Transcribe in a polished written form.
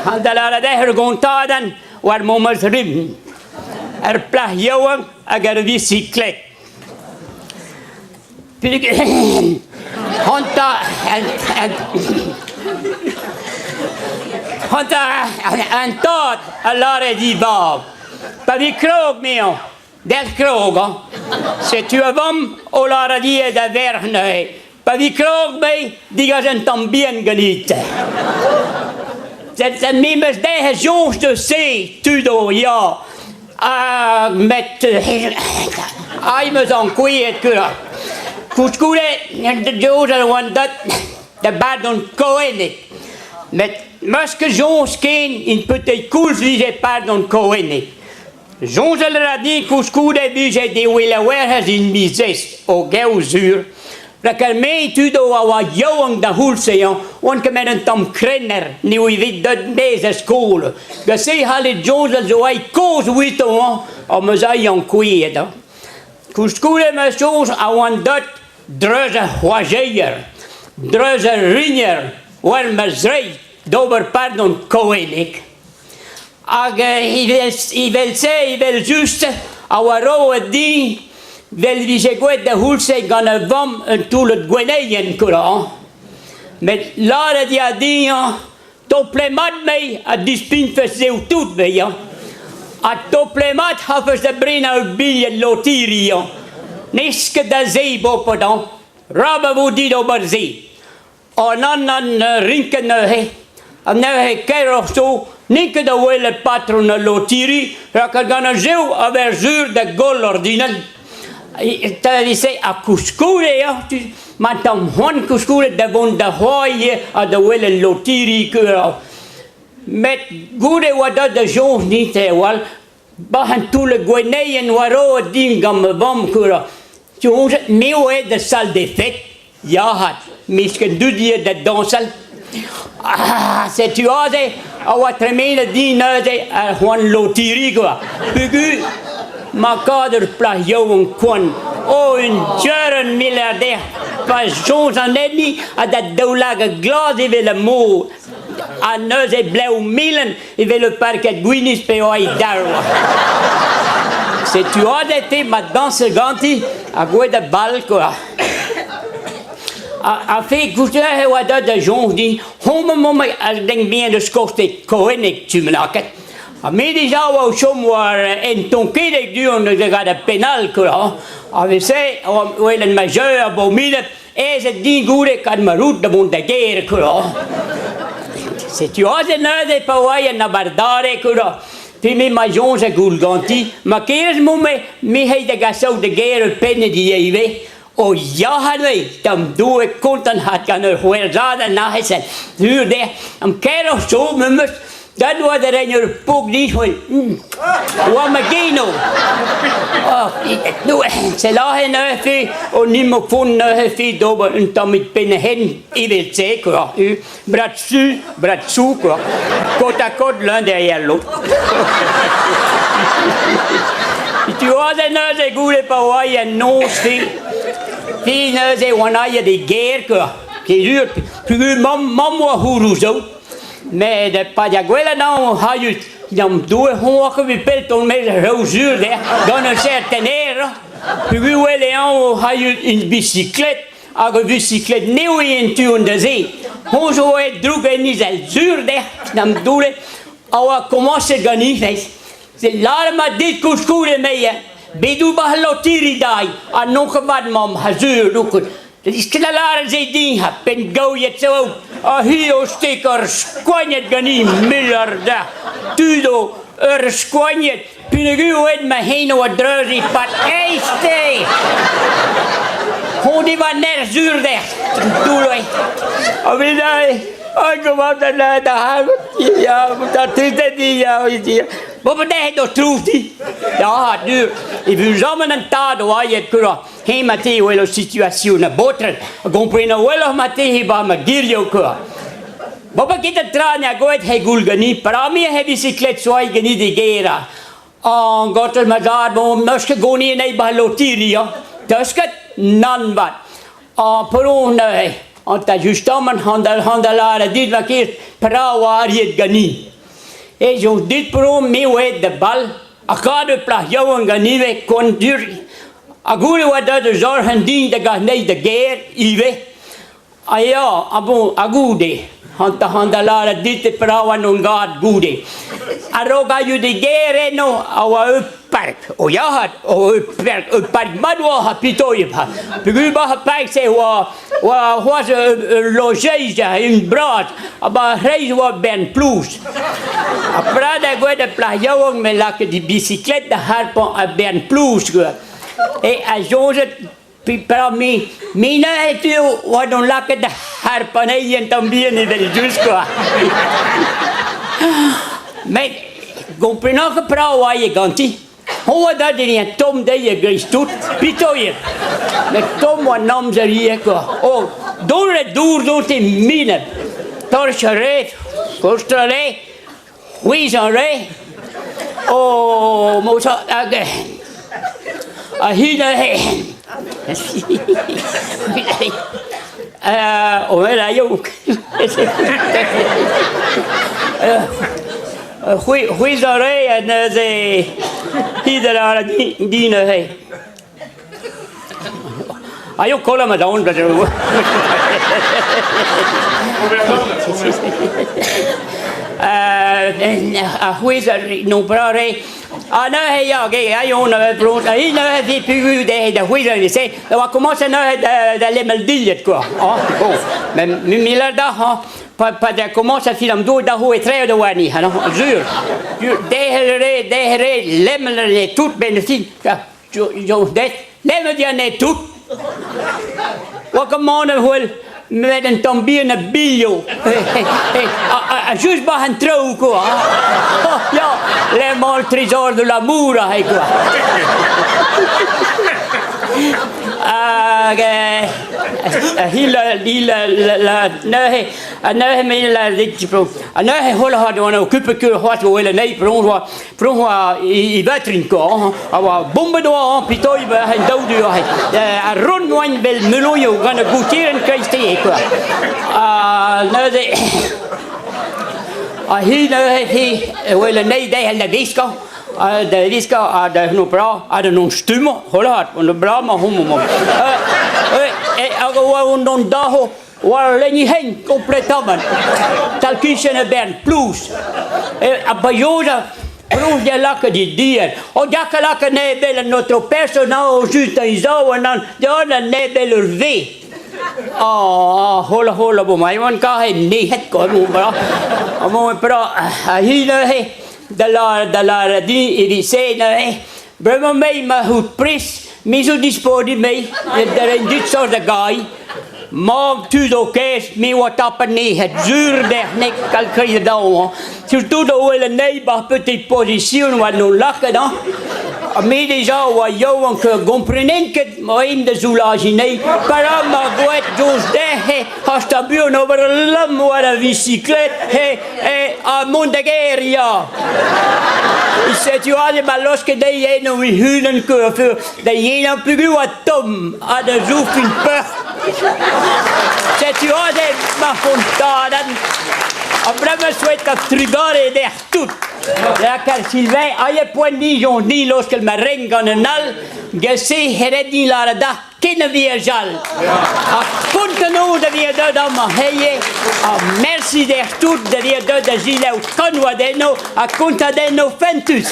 Han daar de gontaden waar mommers rim. Plag jouwen agar bicyclet. Honta en tot a lare di bab. Pa vi krog meo. Del kroga. Se tu avam o lare di de verne. Pa vi krog mee, die gaan tambien genieten. Dat mimers de jongens de zee, tudo ja. Met aimes aan kwijt kura. Kuskure, de joden want dat de pardon koenig. Met maske jongens keen in petit koers wie ze pardon koenig. Jongens er die kuskure wie ze die willen werken in mises o geuzuur. Dat kan mij tudo wat jong de hulse want kan met een tam krenner nu weet dat deze school. Dat zij hadden jongens zo hij koos weten om me zij jong kwijt. Kuskure met jongens want dat druze wazier, druze ringer, waar me zei dober pardon koenig. Ag hij wil juist awaro die wel wie ze gooit de hulse gaan wam en toe het gweneien kura. Met lade die adien toplemat mee a dispin verzeu tot mee ja. A toplemat hebben ze brengen bilje loterie. Niske de zee boven dan. Rabbe wo die over zee. En dan rinken he. En nu he keer of zo. Nikke de wele patron loterie. Ja kan gaan zo over zuur de golordinen. Dat is a kuskure ja. Maar dan hon kuskure de won de hooie a de wele loterie kura. Met goede wat dat de jongens niet wel. Bahan toele gweneien waro ding gam bam kura. Jongens meeuw de salle des fêtes. Ja had. Misschien doe je de dansel. C'est tu as a wat remene die neuze a gewoon loterie kura. Pugu. Ma kader plag jouwen kon. Oh, een jaren miljardair. Pas jongens aan net a dat doulage glas die willen moe. En nu zijn blauw milen, ik wil het parket Guinness bij jou daar. C'est tu as été ma danse ganti, a goe de bal quoi. A fait goûter wat dat de jongens die, homme als denk bien de skoste koenig tu me laket. A midi zou somewhere en ton kedig duren de gaat de penal quoi. A we say, wel een majeur abomine, is het die goede kan maar roet de mond de gere quoi. Se tu as de nade pawai na bardare kura. Fi mi ma jonge gulganti, ma keers me hij de gasau de gere penne die je o ja hadwe, dan doe ik kontan had kan er hoor zaden na hij zei. Duur de, am keer of zo mummers. Dat was er in je poek niet van. Wat me geno. Ze lachen nu even, en niet meer van nu even door een tamit binnen hen. Ik wil zeggen, brat zoeken. Kot à kot l'un derrière l'autre. Tu vois, c'est goûté par ouais, non, c'est on a des guerres quoi. Qui dure, puis maman hourou zo. Mais de Padaguela não hajut, dan doe hoge we pelton met rozuur de, dan een certaine. Puis we leon hajut in bicyclette, a een bicyclette nieuw in tuin de zee. Hoe zo het droeg en niet al zuur de, dan doe het, awa commence ganifes. Ze laat maar dit koeskoeren mee. Bedoel maar lotiri dai, en nog wat mam hazuur doeken. Dat is klare ze ding, pen gauw je zo. A hio sticker squagnet gani miljarda. Tudo squagnet. Pinagu het me heen wat druzi pat eiste. Hoe die wat net zuur weg. Doe wij. A wil hij. Ik kom op de hand. Ja, dat is het niet. Ja, wat betekent dat troeft hij? Ja, nu. Ik wil samen een taal waar je het kunt. Geen matee wel een situatie naar boter. Ik kom wel een matee bij me girio kunt. Wat betekent het traan? Ja, goed, hij gulga niet. Maar mij heb je cyclet zo ik niet de gera. En gaat er met daar, maar misschien gewoon niet bij loterie. Dat is het nan wat. En per anta justamen handelaren dit verkeerd prawa het gani. En zo dit brom mee weet de bal. Akade plag jou en gani we kon duur. Agure wat dat de zorgen dient de gaat niet de geer iwe. Ja, abo agude. Hanta handelaren dit de prawa non gaat goede. Aroga ju de geer no awa park. O ja had o park madwa ha pitoy ha. Beguba ha park se was logage in broad. Aba reis wa ben plus. Aprada go de plajong me la que die bicyclette de harpon a ben plus go. E a Joseph para mí, mina es tu wadon la que de harpon en también del jusco. Me compreno que para wa ye ganti. Hoe dat er een tom dat je geest doet, pitoje. Met tom wat nam ze hier ko. Oh, door het doet in mine. Torcheré, kostralé, huizaré. Oh, moza age. Ahina he. Oh, la yo. Huizaré en ze iedereen dienen hij. Ayo kolla me down but huizaré no brare. Ana he ja ge ayo na bro. Hij na die pugu de huizaré se. Dat commence na de lemmeldillet quoi. Ah, bon. Mais milada ha. Pas de commence à film d'eau d'ahou et très de wani, hein, jure. Dehere, lemmer tout bénéfice. Lemmer die tout. Wat een man met een tambier naar bio. Juste bij een trouw, quoi. Ja, les mal trésor de l'amour, quoi. Nee, mijn la dit pro. Nee, hola had we nou kupekur wat we willen nee pro I vetrin ko. Awa bombe do pitoy ba en dood hij. Rond wan wel meloyo gaan goederen krijgt quoi. Nee de hier willen nee de hele disco. De disco de no bra, de non stummer. Hola had on de bra maar homo. Agora non daho. Waar len je heen completamente. Tal kiezen ben plus. Abayoda. Proef je lakken die dier. O jakke lakken nee bellen notre personaal juist en zo en dan nee bellen wee. Hola bo mij man ka hij nee het kon bra. Mo bra hier de la die zei nee. Brema mij maar goed pris. Mi zo dispodi mee. Er is dit soort de guy. Maak tu do kees, mi wat tappen nee, het zuur de nek kalkrijden dan. Surtout de hele neighbor petite position wat nu lakken dan. Mais déjà, voyons que comprenez que moi de soulager nee. Para ma boîte juste de hasta bien over l'homme ou la bicyclette a Montegueria. C'est tu as les ballos que des yens ou hulen que für des yens plus wat tom a de zouf une peur. C'est tu as des ma fontaine. Après me souhaite que trigare der tout. La car Sylvain aille point ni jon ni lorsque me rengan en al gese heredi la da ken viajal. A continue de via de dama heye. A merci der tout de via de gile au conwadeno a contadeno fentus.